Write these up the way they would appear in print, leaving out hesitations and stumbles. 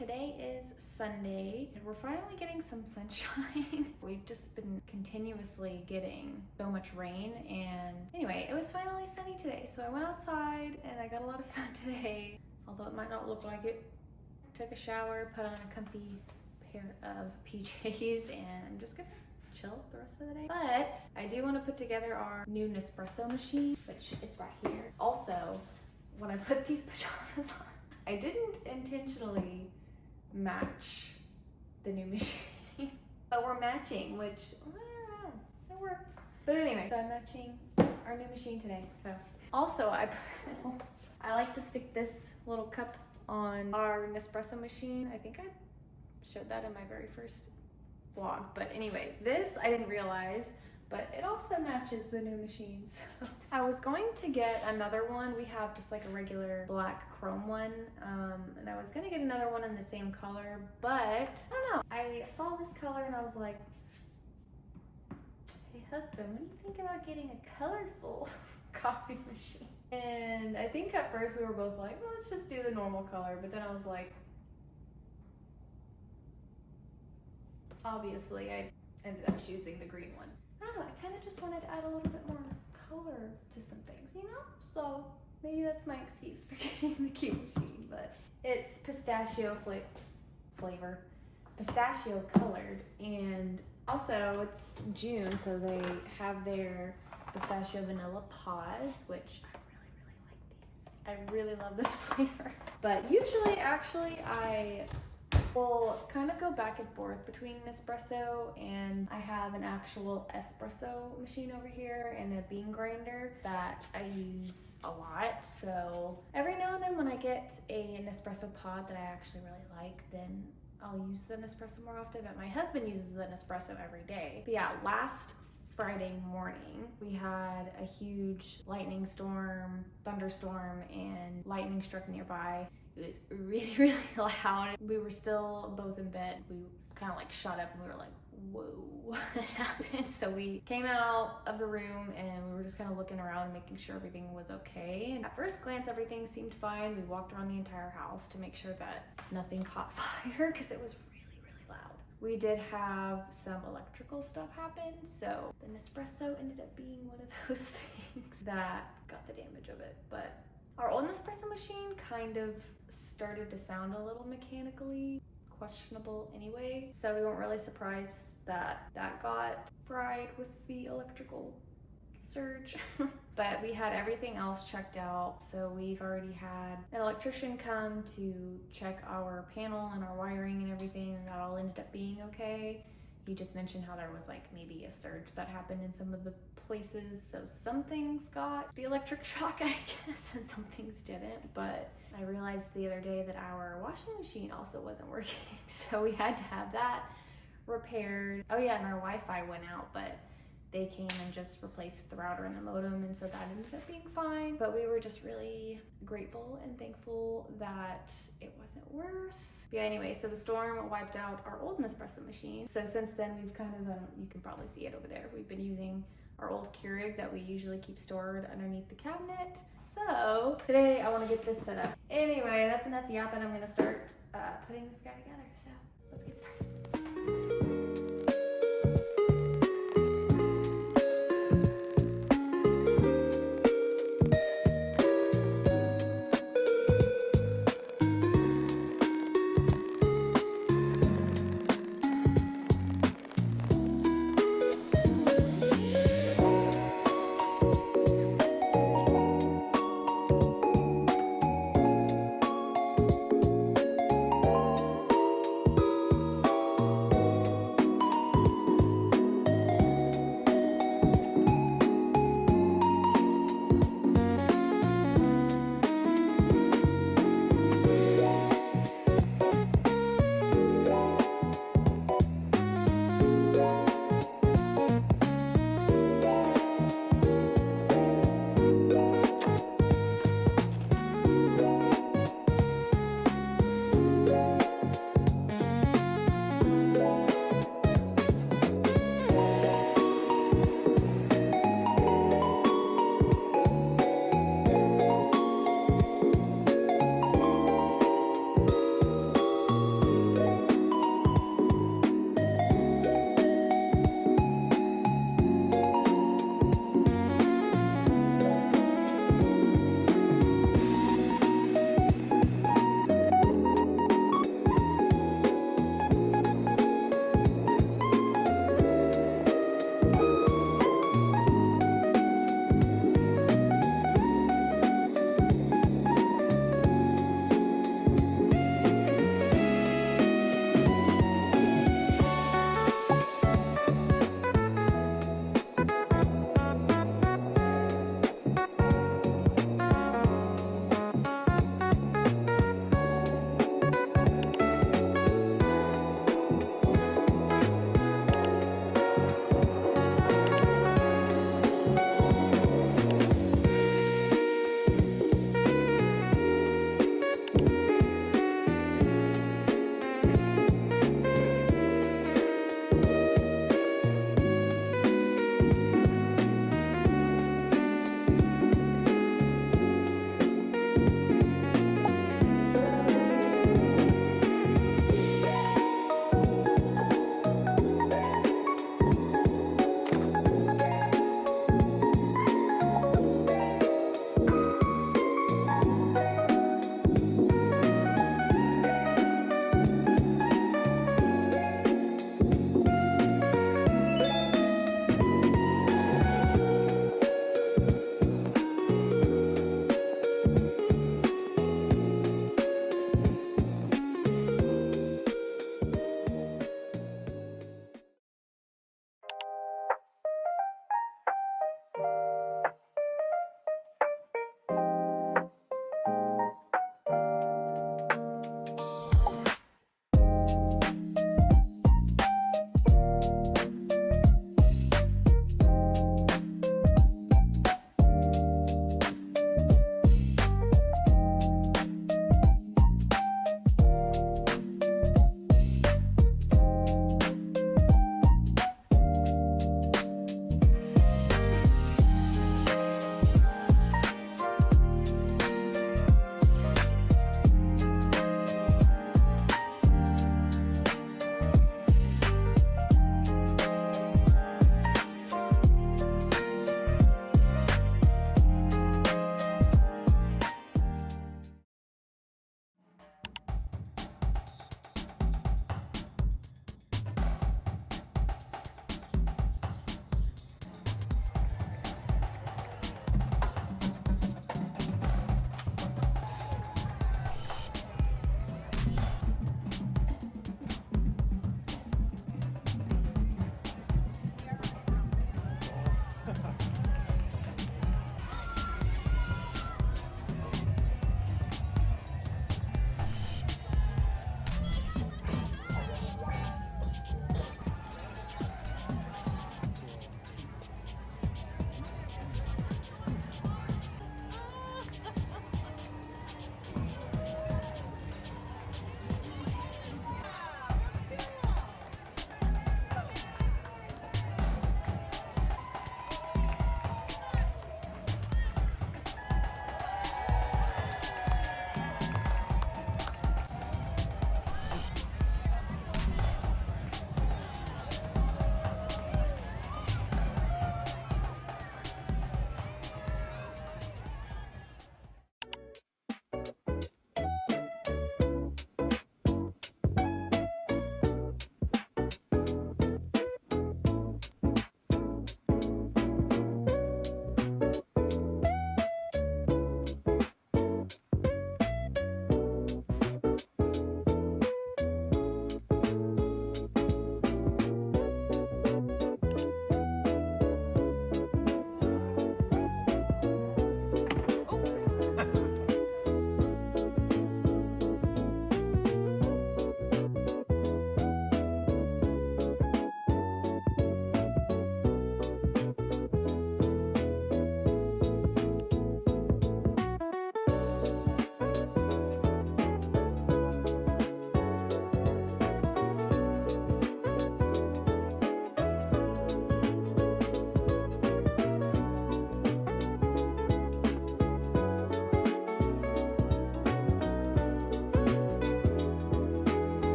Today is Sunday and we're finally getting some sunshine. We've just been continuously getting so much rain, and anyway, it was finally sunny today. So I went outside and I got a lot of sun today, although it might not look like it. Took a shower, put on a comfy pair of PJs, and I'm just gonna chill the rest of the day. But I do want to put together our new Nespresso machine, which is right here. Also, when I put these pajamas on, I didn't intentionally match the new machine, but we're matching, which I don't know, it works. But anyway, so I'm matching our new machine today. So also I like to stick this little cup on our Nespresso machine. I think I showed that in my very first vlog, but anyway, this I didn't realize, but it also matches the new machine. So I was going to get another one. We have just like a regular black chrome one, and I was gonna get another one in the same color, but I don't know. I saw this color and I was like, hey husband, what do you think about getting a colorful coffee machine? And I think at first we were both like, well, let's just do the normal color, but then I was like, obviously I ended up choosing the green one. I don't know, I kind of just wanted to add a little bit more color to some things, you know? So maybe that's my excuse for getting the cute machine, but it's pistachio flavor, pistachio colored, and also it's June, so they have their pistachio vanilla pods, which I really love this flavor. But usually, actually, I will kind of go back and forth between Nespresso, and I have an actual espresso machine over here and a bean grinder that I use a lot. So every now and then when I get an espresso pod that I actually really like, then I'll use the Nespresso more often, but my husband uses the Nespresso every day. But yeah, last Friday morning, we had a huge lightning storm, thunderstorm, and lightning struck nearby. It was really, really loud. We were still both in bed. We kind of like shot up and we were like, whoa, what happened? So we came out of the room and we were just kind of looking around, making sure everything was okay. And at first glance, everything seemed fine. We walked around the entire house to make sure that nothing caught fire because it was really, really loud. We did have some electrical stuff happen, so the Nespresso ended up being one of those things that got the damage of it. But our old Nespresso machine kind of started to sound a little mechanically questionable anyway, so we weren't really surprised that that got fried with the electrical surge. But we had everything else checked out, so we've already had an electrician come to check our panel and our wiring and everything, and that all ended up being okay. He just mentioned how there was like maybe a surge that happened in some of the places, so some things got the electric shock, I guess, and some things didn't. But I realized the other day that our washing machine also wasn't working, so we had to have that repaired. Oh yeah, and our Wi-Fi went out, but they came and just replaced the router and the modem, and so that ended up being fine. But we were just really grateful and thankful that it wasn't worse. But yeah, anyway, so the storm wiped out our old Nespresso machine. So since then, we've kind of, you can probably see it over there, we've been using our old Keurig that we usually keep stored underneath the cabinet. So today I want to get this set up. Anyway, that's enough yapping. I'm gonna start putting this guy together. So let's get started.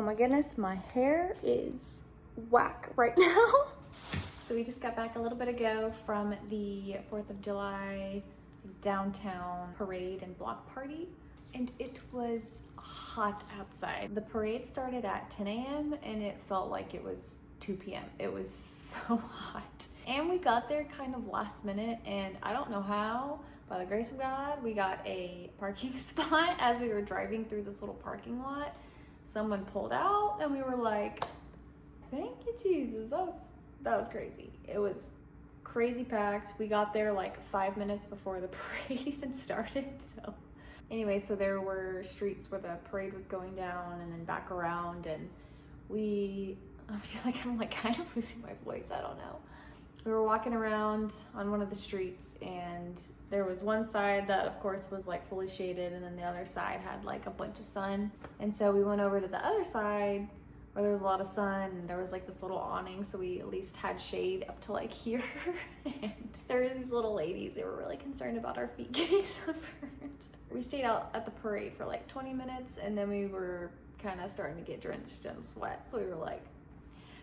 Oh my goodness, my hair is whack right now. So we just got back a little bit ago from the 4th of July downtown parade and block party, and it was hot outside. The parade started at 10 a.m. and it felt like it was 2 p.m. It was so hot. And we got there kind of last minute, and I don't know how, by the grace of God, we got a parking spot as we were driving through this little parking lot. Someone pulled out and we were like, thank you, Jesus. That was crazy. It was crazy packed. We got there like 5 minutes before the parade even started. So anyway, so there were streets where the parade was going down and then back around, and I feel like I'm like kind of losing my voice. I don't know. We were walking around on one of the streets, and there was one side that of course was like fully shaded, and then the other side had like a bunch of sun. And so we went over to the other side where there was a lot of sun, and there was like this little awning, so we at least had shade up to like here. And there was these little ladies, they were really concerned about our feet getting sunburned. We stayed out at the parade for like 20 minutes, and then we were kind of starting to get drenched in sweat, so we were like,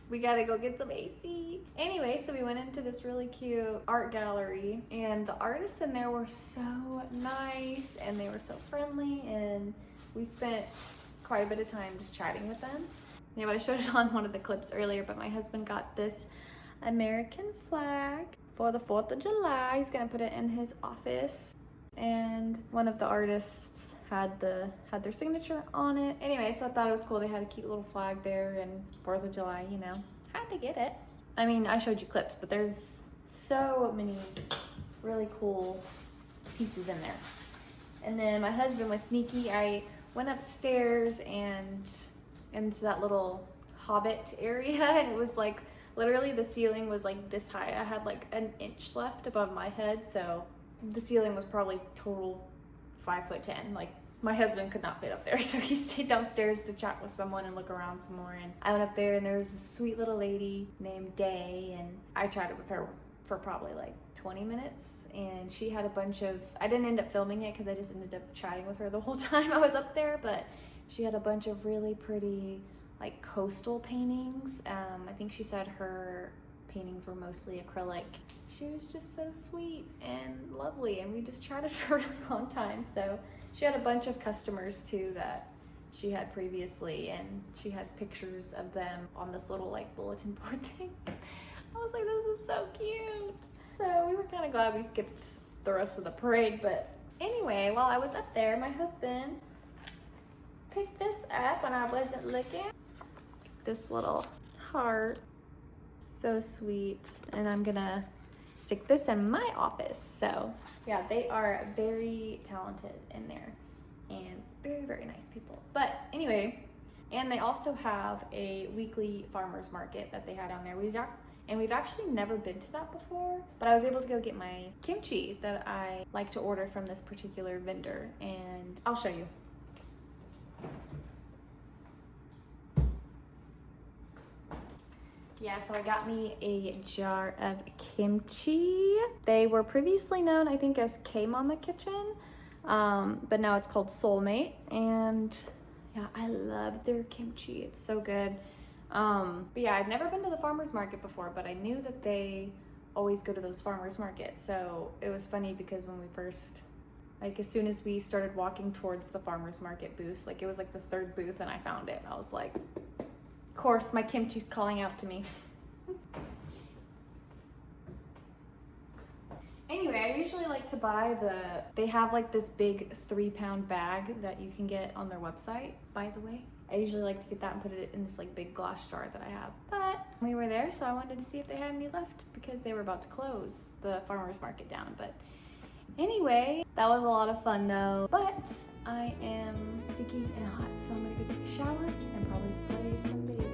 we gotta go get some AC. Anyway, so we went into this really cute art gallery, and the artists in there were so nice and they were so friendly, and we spent quite a bit of time just chatting with them. Yeah, but I showed it on one of the clips earlier, but my husband got this American flag for the 4th of July. He's gonna put it in his office, and one of the artists had their signature on it. Anyway, so I thought it was cool. They had a cute little flag there, and 4th of July, you know, had to get it. I mean, I showed you clips, but there's so many really cool pieces in there. And then my husband was sneaky. I went upstairs and into that little hobbit area, and it was like literally the ceiling was like this high. I had like an inch left above my head, so the ceiling was probably total 5'10". Like, my husband could not fit up there, so he stayed downstairs to chat with someone and look around some more. And I went up there, and there was a sweet little lady named Day, and I chatted with her for probably like 20 minutes, and she had a bunch of, I didn't end up filming it because I just ended up chatting with her the whole time I was up there, but she had a bunch of really pretty like coastal paintings. I think she said her paintings were mostly acrylic. She was just so sweet and lovely, and we just chatted for a really long time. So she had a bunch of customers too that she had previously, and she had pictures of them on this little like bulletin board thing. I was like, this is so cute. So we were kind of glad we skipped the rest of the parade. But anyway, while I was up there, my husband picked this up when I wasn't looking. This little heart, so sweet, and I'm gonna stick this in my office. So yeah, they are very talented in there and very, very nice people. But anyway, and they also have a weekly farmers market that they had on there. We've actually never been to that before, but I was able to go get my kimchi that I like to order from this particular vendor, and I'll show you. Yeah, so I got me a jar of kimchi. They were previously known, I think, as K-Mama Kitchen, but now it's called Soulmate. And yeah, I love their kimchi. It's so good. But yeah, I've never been to the farmer's market before, but I knew that they always go to those farmer's markets. So it was funny because when we first, like as soon as we started walking towards the farmer's market booth, like it was like the 3rd booth, and I found it. I was like, of course, my kimchi's calling out to me. Anyway, I usually like to buy they have like this big 3-pound bag that you can get on their website, by the way. I usually like to get that and put it in this like big glass jar that I have. But we were there, so I wanted to see if they had any left because they were about to close the farmer's market down. But anyway, that was a lot of fun though. But I am sticky and hot, so I'm gonna go take a shower and probably play some video.